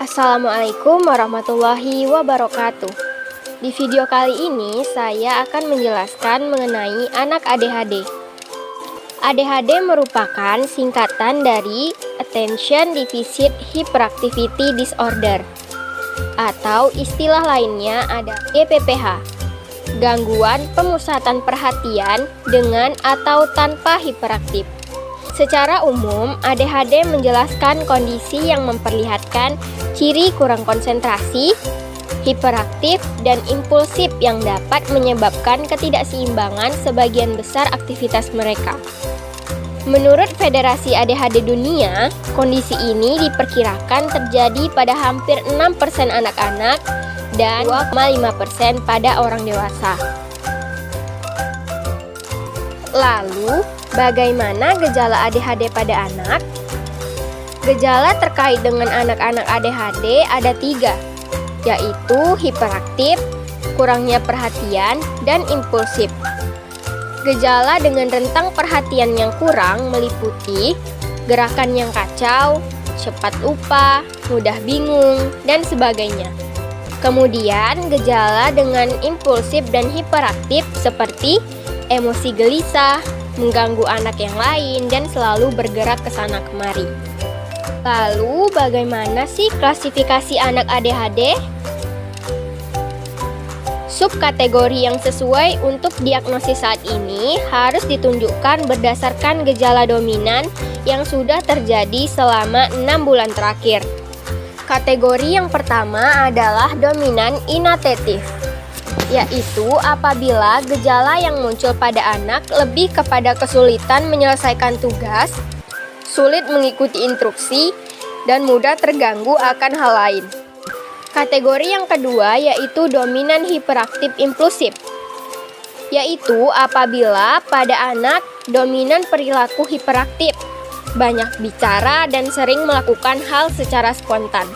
Assalamualaikum warahmatullahi wabarakatuh. Di video kali ini saya akan menjelaskan mengenai anak ADHD. ADHD merupakan singkatan dari Attention Deficit Hyperactivity Disorder, atau istilah lainnya ada GPPH, gangguan pemusatan perhatian dengan atau tanpa hiperaktif. Secara umum, ADHD menjelaskan kondisi yang memperlihatkan ciri kurang konsentrasi, hiperaktif, dan impulsif yang dapat menyebabkan ketidakseimbangan sebagian besar aktivitas mereka. Menurut Federasi ADHD Dunia, kondisi ini diperkirakan terjadi pada hampir 6% anak-anak dan 2,5% pada orang dewasa. Lalu, bagaimana gejala ADHD pada anak? Gejala terkait dengan anak-anak ADHD ada 3, yaitu hiperaktif, kurangnya perhatian, dan impulsif. Gejala dengan rentang perhatian yang kurang meliputi gerakan yang kacau, cepat lupa, mudah bingung, dan sebagainya. Kemudian, gejala dengan impulsif dan hiperaktif seperti emosi gelisah, mengganggu anak yang lain, dan selalu bergerak ke sana kemari. Lalu, bagaimana sih klasifikasi anak ADHD? Subkategori yang sesuai untuk diagnosis saat ini harus ditunjukkan berdasarkan gejala dominan yang sudah terjadi selama 6 bulan terakhir. Kategori yang pertama adalah dominan inattentif, yaitu apabila gejala yang muncul pada anak lebih kepada kesulitan menyelesaikan tugas, sulit mengikuti instruksi, dan mudah terganggu akan hal lain. Kategori yang kedua yaitu dominan hiperaktif impulsif, yaitu apabila pada anak dominan perilaku hiperaktif, banyak bicara dan sering melakukan hal secara spontan.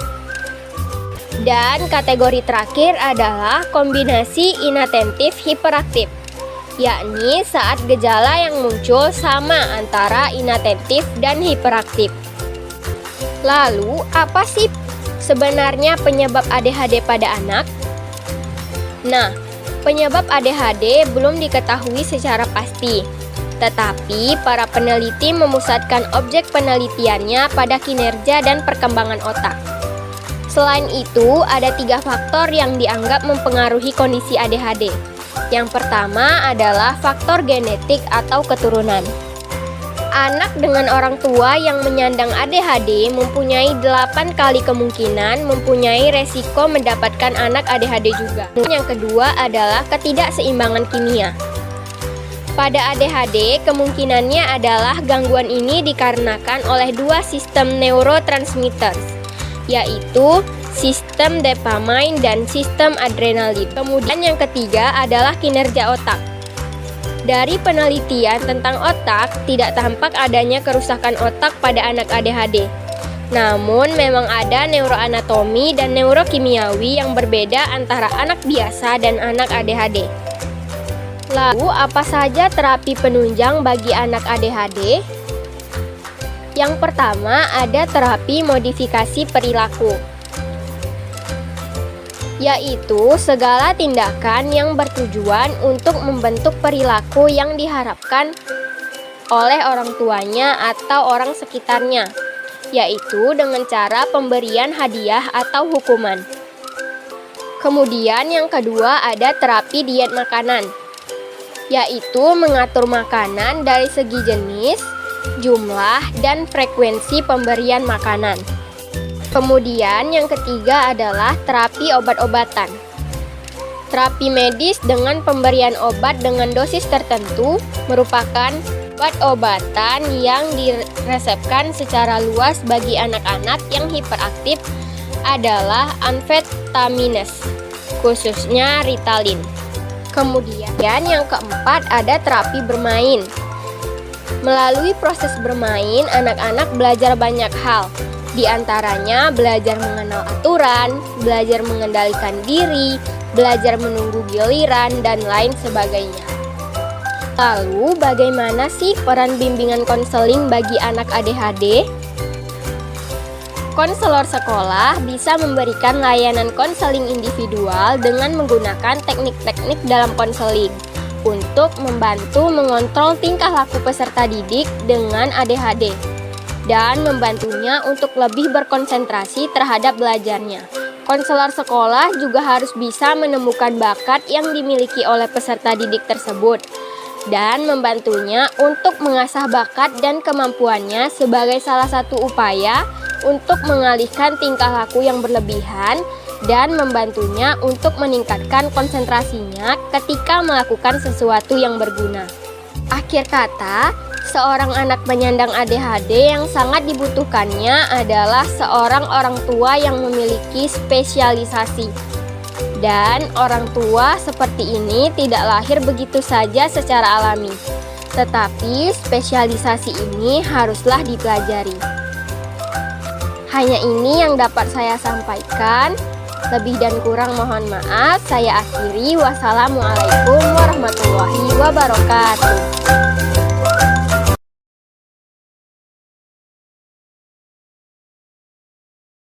Dan kategori terakhir adalah kombinasi inattentif hiperaktif, yakni saat gejala yang muncul sama antara inattentif dan hiperaktif. Lalu, apa sih sebenarnya penyebab ADHD pada anak? Nah, penyebab ADHD belum diketahui secara pasti, tetapi para peneliti memusatkan objek penelitiannya pada kinerja dan perkembangan otak. Selain itu, ada 3 faktor yang dianggap mempengaruhi kondisi ADHD. Yang pertama adalah faktor genetik atau keturunan. Anak dengan orang tua yang menyandang ADHD mempunyai 8 kali kemungkinan mempunyai resiko mendapatkan anak ADHD juga. Yang kedua adalah ketidakseimbangan kimia. Pada ADHD, kemungkinannya adalah gangguan ini dikarenakan oleh 2 sistem neurotransmitter, yaitu sistem dopamin dan sistem adrenalin. Kemudian yang ketiga adalah kinerja otak. Dari penelitian tentang otak, tidak tampak adanya kerusakan otak pada anak ADHD. Namun memang ada neuroanatomi dan neurokimiawi yang berbeda antara anak biasa dan anak ADHD. Lalu, apa saja terapi penunjang bagi anak ADHD? Yang pertama ada terapi modifikasi perilaku, yaitu segala tindakan yang bertujuan untuk membentuk perilaku yang diharapkan oleh orang tuanya atau orang sekitarnya, yaitu dengan cara pemberian hadiah atau hukuman. Kemudian yang kedua ada terapi diet makanan, yaitu mengatur makanan dari segi jenis, jumlah, dan frekuensi pemberian makanan. Kemudian yang ketiga adalah terapi obat-obatan. Terapi medis dengan pemberian obat dengan dosis tertentu merupakan obat-obatan yang diresepkan secara luas bagi anak-anak yang hiperaktif adalah amfetaminase, khususnya Ritalin. Kemudian yang keempat ada terapi bermain. Melalui proses bermain, anak-anak belajar banyak hal. Di antaranya belajar mengenal aturan, belajar mengendalikan diri, belajar menunggu giliran, dan lain sebagainya. Lalu, bagaimana sih peran bimbingan konseling bagi anak ADHD? Konselor sekolah bisa memberikan layanan konseling individual dengan menggunakan teknik-teknik dalam konseling untuk membantu mengontrol tingkah laku peserta didik dengan ADHD dan membantunya untuk lebih berkonsentrasi terhadap belajarnya. Konselor sekolah juga harus bisa menemukan bakat yang dimiliki oleh peserta didik tersebut dan membantunya untuk mengasah bakat dan kemampuannya sebagai salah satu upaya untuk mengalihkan tingkah laku yang berlebihan dan membantunya untuk meningkatkan konsentrasinya ketika melakukan sesuatu yang berguna. Akhir kata, seorang anak penyandang ADHD yang sangat dibutuhkannya adalah seorang orang tua yang memiliki spesialisasi. Dan orang tua seperti ini tidak lahir begitu saja secara alami, tetapi spesialisasi ini haruslah dipelajari. Hanya ini yang dapat saya sampaikan. Lebih dan kurang mohon maaf. Saya akhiri. Wassalamualaikum warahmatullahi wabarakatuh.